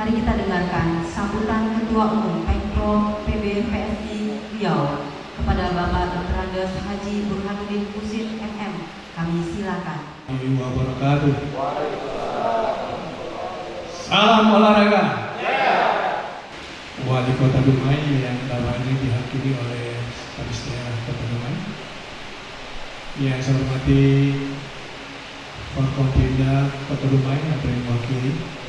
Mari kita dengarkan sambutan Ketua Umum Pemprov PBPSI Riau kepada Bapak Dr. Andes Haji Burhanuddin Husin MM. Kami silakan. Wabarakatuh. Salam olahraga. Wali Kota Dumai yang dalam ini dihakimi oleh Kadis Daerah Kota Dumai. Yang saya hormati Forkompinda Kota Dumai atau yang mewakili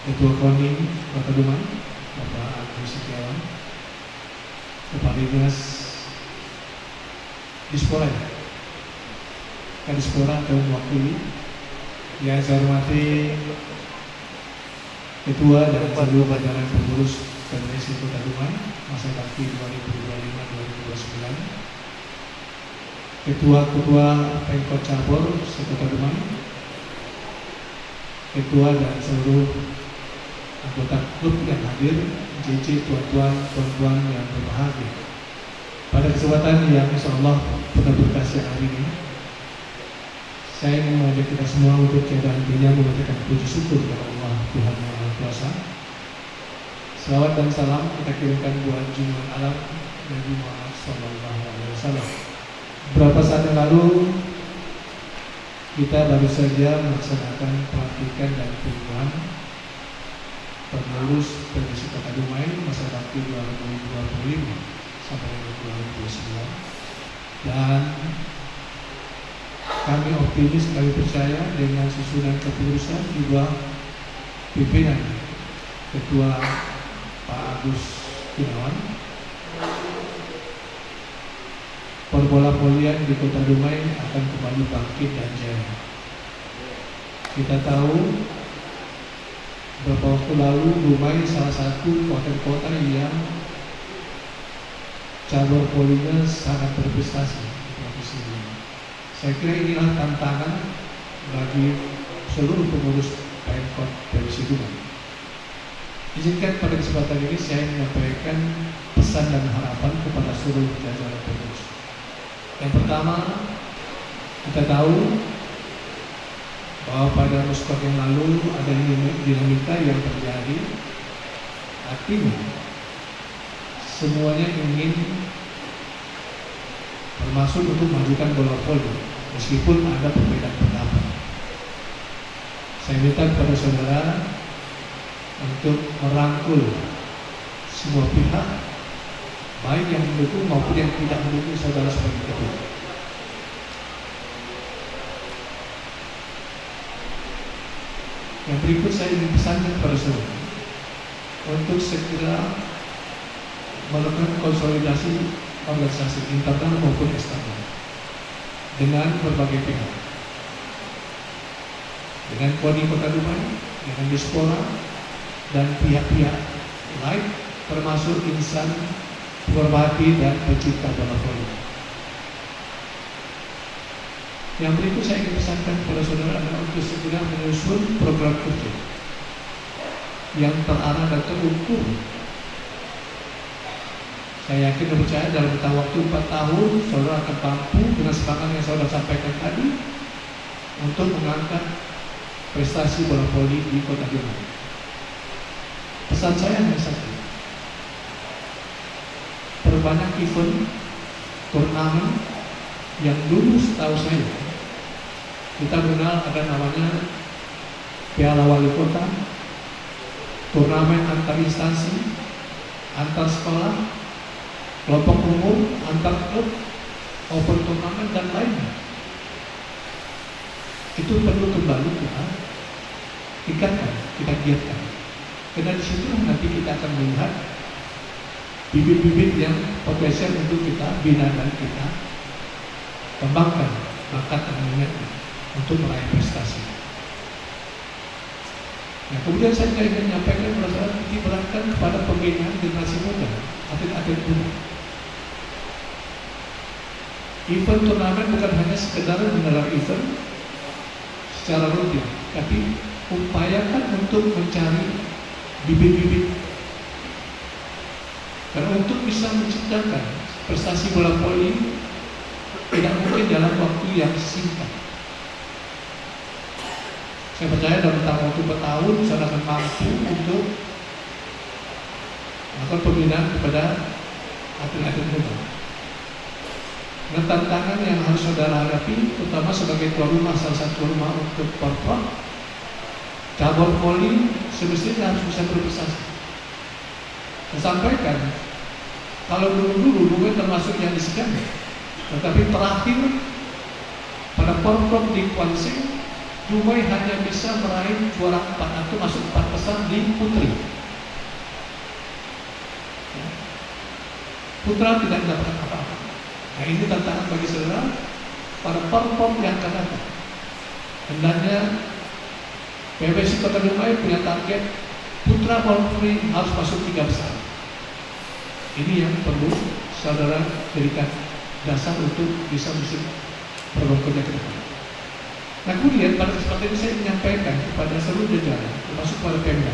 Ketua Kodim Kota Dumai Bapak Agus Setiawan, Kepala Dinas Dispora, Kadispora atau mewakili. Yang saya hormati Ketua dan seluruh jajaran pengurus PBSI Kota Dumai masa bakti 2025-2029, Ketua-ketua Pemkot Cabur se-Kota Dumai, Ketua dan seluruh anggota klub yang hadir, JJ, tuan-tuan yang berbahagia. Pada kesempatan yang insya Allah penuh berkah siang hari ini, saya ingin mengajak kita semua untuk tiada hentinya mengucapkan puji syukur kepada Allah Tuhan Yang Maha Kuasa. Salawat dan salam kita kirimkan buat junjungan alam Nabi Muhammad SAW. Beberapa saat yang lalu kita baru saja melaksanakan pelantikan dan pemilihan pengurus PBSI Kota Dumai masa bakti 2025 sampai 2029, dan kami optimis, kami percaya dengan susunan kepengurusan juga pimpinan Ketua Pak Agus Gunawan, perbola volian di Kota Dumai akan kembali bangkit dan jaya. Kita tahu beberapa waktu lalu Dumai salah satu kota yang cabur volinya sangat berprestasi di provinsi ini. Saya kira inilah tantangan bagi seluruh pengurus Pemkot PBSI Dumai. Izinkan pada kesempatan ini saya menyampaikan pesan dan harapan kepada seluruh jajaran pengurus. Yang pertama, kita tahu bahwa pada muskot yang lalu ada dinamika yang terjadi. Artinya semuanya ingin termasuk untuk mengajukan bola voli meskipun ada perbedaan pendapat. Saya minta kepada saudara untuk merangkul semua pihak, baik yang mendukung maupun yang tidak mendukung saudara sebagai ketua. Yang berikut saya ingin pesankan kepada saudara untuk segera melakukan konsolidasi organisasi internal maupun eksternal dengan berbagai pihak, dengan Kodim Kota Dumai, dengan Dispora, dan pihak-pihak lain termasuk insan pemerhati dan pencipta bola voli. Yang berikut saya ingin pesankan kepada saudara adalah untuk segera menyusun program kerja yang terarah dan terukur. Saya yakin dan percaya dalam rentang waktu 4 tahun saudara akan mampu dengan semangat yang saudara sampaikan tadi untuk mengangkat prestasi bola voli di Kota Dumai. Pesan saya hanya satu: perbanyak event turnamen yang dulu setahu saya kita mengenal ada namanya Piala Wali Kota, turnamen antar instansi, antar sekolah, kelompok umur, antar klub, open turnamen dan lainnya. Itu perlu kembali kita tingkatkan, kita giatkan. Karena di situ nanti kita akan melihat bibit-bibit yang potensial untuk kita bina dan kita kembangkan bakat dan minatnya untuk meraih prestasi. Nah, kemudian saya ingin menyampaikan kepada diperhatikan kepada pembinaan generasi muda, atlet-atlet muda. Event turnamen bukan hanya sekedar menggelar event secara rutin, tapi upayakan untuk mencari bibit-bibit. Karena untuk bisa menciptakan prestasi bola voli tidak mungkin dalam waktu yang singkat. Saya percaya dalam tanggal waktu 4 tahun saya akan mampu untuk melakukan pembinaan kepada atlet-atlet muda. Dan tantangan yang harus saudara hadapi, terutama sebagai tuan rumah, salah satu rumah untuk Porprov, cabur voli semestinya harus bisa berprestasi. Saya sampaikan, kalau dulu bukan termasuk yang disediakan, tetapi terakhir pada Porprov di Kwanse, Dumai hanya bisa meraih juara 4 atau masuk 4 besar di putri. Putra tidak mendapatkan apa-apa. Nah, ini tantangan bagi saudara pada Porprov yang akan datang. Hendaknya PBSI Kota Dumai punya target putra putri harus masuk 3 besar. Ini yang perlu saudara berikan dasar untuk bisa masuk program kerja ke depan. Nah, kemudian pada kesempatan ini saya menyampaikan kepada seluruh jajaran, termasuk kepada Pemda,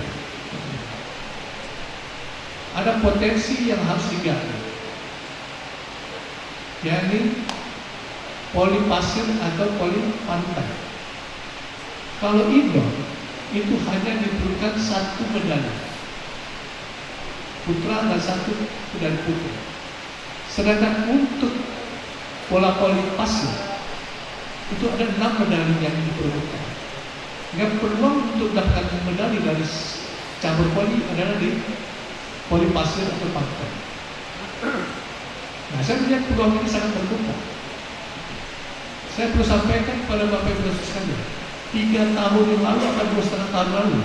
ada potensi yang harus digali, yakni poli pasir atau poli pantai. Kalau indoor itu hanya diperlukan 1 medali putra dan 1 medali putri. Sedangkan untuk bola poli pasir itu ada 6 medali yang diperlukan. Yang peluang untuk mendapatkan medali dari cabur poli adalah di poli pasir atau pantai. Nah, saya melihat peluang ini sangat terbuka. Saya perlu sampaikan kepada Bapak Ibu sekalian, 3 tahun yang lalu atau 2,5 tahun lalu,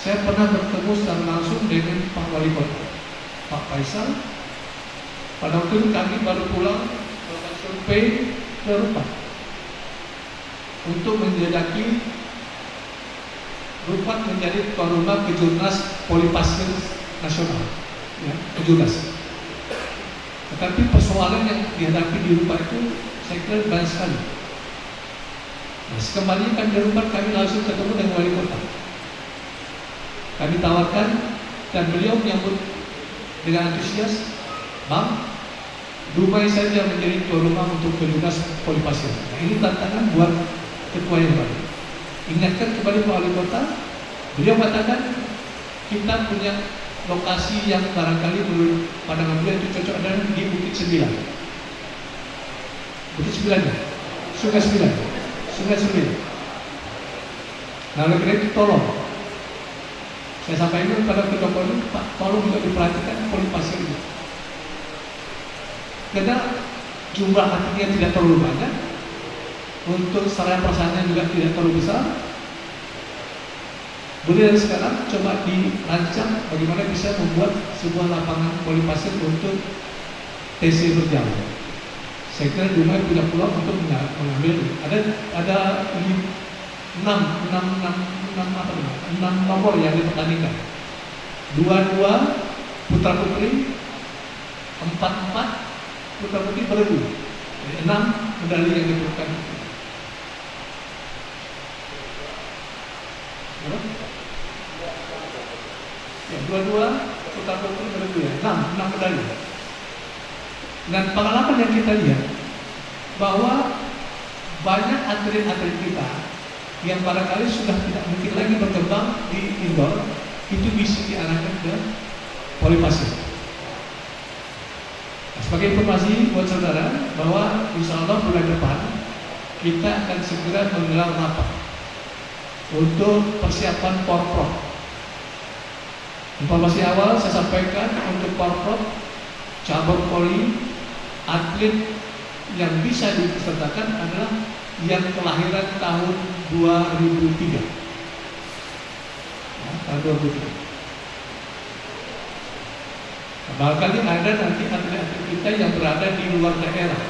saya pernah bertemu secara langsung dengan Pak Wali Kota, Pak Faisal. Pada waktu itu kami baru pulang melakukan survei ke Rupak untuk menjajaki Rupak menjadi tuan rumah Kejurnas Poli Pasir Nasional, ya, Kejurnas. Tetapi persoalan yang dihadapi di Rupak itu saya kira banyak sekali. Nah, kembali kami di Rupak, kami langsung ketemu dengan Wali Kota. Kami tawarkan dan beliau menyambut dengan antusias, Bang, Dumai saja menjadi tuan rumah untuk Kejurnas Poli Pasir. Nah, ini tantangan buat ketua yang baru. Ingatkan kembali Pak Wali Kota, beliau katakan kita punya lokasi yang barangkali menurut pandangan beliau itu cocok adalah di Bukit 9. Bukit 9 ya? Sungai 9. Sungai 9. Nah, oleh karena itu tolong saya sampaikan kepada ketua poli, Pak, tolong juga diperhatikan poli pasir ini. Karena jumlah atletnya tidak terlalu banyak, untuk sarana prasarana juga tidak terlalu besar. Boleh dari sekarang coba dirancang bagaimana bisa membuat sebuah lapangan poli pasir untuk TC berjalan. Saya kira Dumai punya peluang untuk mengambil. Ada 6 nomor yang dipertandingkan. 2 putra putri, 4 putra putri beregu. 6 medali yang diperlukan. Ya, 2 putra putri beregu ya, 6 medali. Dan pengalaman yang kita lihat bahwa banyak atlet-atlet kita yang barangkali sudah tidak mungkin lagi berkembang di indoor, itu bisa diarahkan ke poli pasir. Nah, sebagai informasi buat saudara bahwa insya Allah bulan depan kita akan segera menggelar rapat untuk persiapan Porprov. Informasi awal saya sampaikan untuk Porprov cabur poli, atlet yang bisa dipesertakan adalah yang kelahiran tahun 2003. Ya, tahun 2003. Bahkan ada nanti atlet-atlet kita yang berada di luar daerah,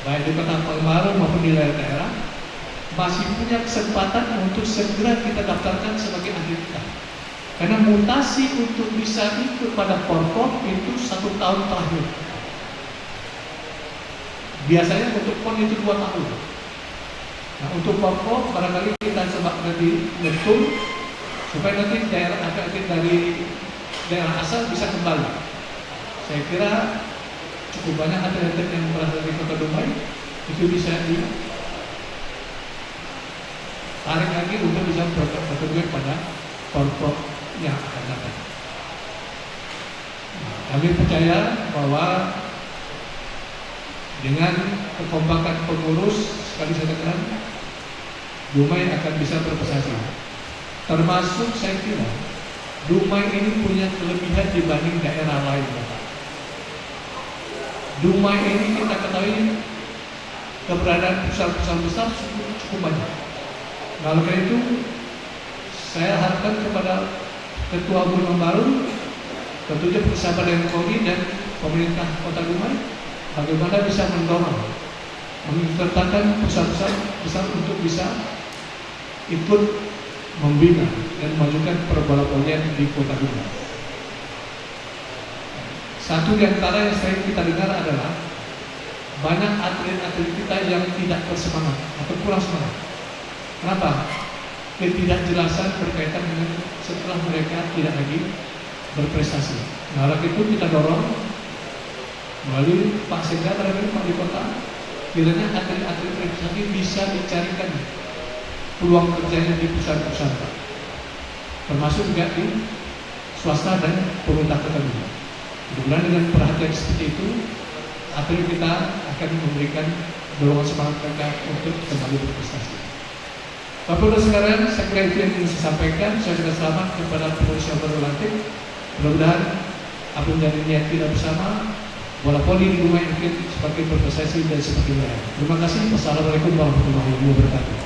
baik di Kota Pekanbaru maupun di daerah, masih punya kesempatan untuk segera kita daftarkan sebagai atlet kita. Karena mutasi untuk bisa ikut pada Porprov itu 1 tahun terakhir. Biasanya untuk PON itu 2 tahun. Nah, untuk Porprov barangkali kita sebab nanti betul supaya nanti daerah atlet dari daerah asal bisa kembali. Saya kira cukup banyak atlet-atlet yang berasal dari Kota Dumai itu bisa tarik lagi untuk bisa berkontribusi pada kelompok yang akan datang. Kami percaya bahwa dengan kekompakan pengurus, sekali saya katakan, Dumai akan bisa berprestasi. Termasuk saya kira Dumai ini punya kelebihan dibanding daerah lain. Dumai ini kita ketahui keberadaan pusat-pusat besar cukup banyak. Nah, oleh karena itu saya harapkan kepada Ketua Gunung Baru, tentunya bersama dengan KONI dan pemerintah Kota Dumai, bagaimana bisa mendorong, mengintertakan pusat-pusat besar untuk bisa ikut membina dan memajukan perbola volian di Kota Dumai. Satu di antara yang sering kita dengar adalah banyak atlet-atlet kita yang tidak bersemangat atau kurang semangat. Kenapa? Ketidakjelasan berkaitan dengan setelah mereka tidak lagi berprestasi. Nah, oleh itu kita dorong melalui Pak Sekda terakhir Pak di Kota, kiranya atlet-atlet prestasi bisa dicarikan peluang kerjanya di pusat-pusat, termasuk juga di swasta dan pemerintah kota juga. Mudah-mudahan dengan perhatian seperti itu, atlet kita akan memberikan dorongan semangat mereka untuk kembali berprestasi. Bapak Ibu sekalian, saya kira itu yang ingin saya sampaikan. Saya juga selamat kepada pengurus yang baru lantik. Mudah-mudahan apa yang menjadi niat kita bersama, bola voli di Dumai mungkin semakin berprestasi dan semakin baik. Terima kasih. Wassalamualaikum warahmatullahi wabarakatuh.